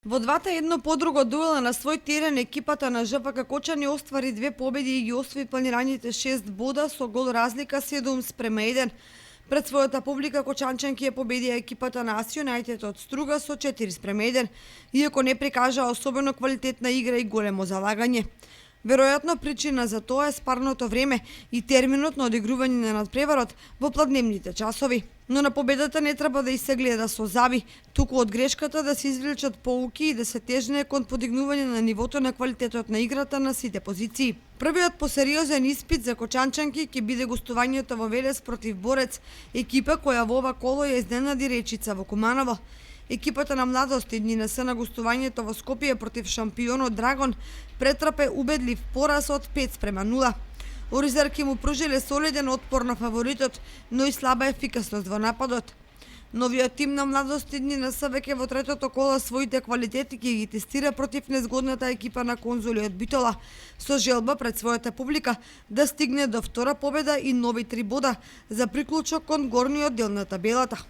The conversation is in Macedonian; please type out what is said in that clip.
Во двата едно по друго дуела на свој терен екипата на ЖПК Кочани оствари 2 победи и ги освои планираните 6 бода со гол разлика 7:1. Пред својата публика кочанчанки ја победија екипата на Ас Юнајтед од Струга со 4:1, иако не прикажа особено квалитетна игра и големо залагање. Веројатно причина за тоа е спарното време и терминот на одигрување на надпреварот во пладневните часови. Но на победата не треба да се гледа со заби, туку од грешката да се извлечат поуки и да се тежне кон подигнување на нивото на квалитетот на играта на сите позиции. Првиот посериозен испит за кочанчанки ќе биде гостувањето во Велес против Борец, екипа која во ова коло ја изненади Речица во Куманово. Екипата на младост НС на гостувањето во Скопје против шампионот Драгон претрпе убедлив пораз од 5:0. Оризарки му пружиле солиден отпор на фаворитот, но и слаба ефикасност во нападот. Новиот тим на младост НС веќе во третото коло своите квалитети ќе ги тестира против незгодната екипа на Конзули од Битола, со желба пред својата публика да стигне до втора победа и нови 3 бода за приклучок кон горниот дел на табелата.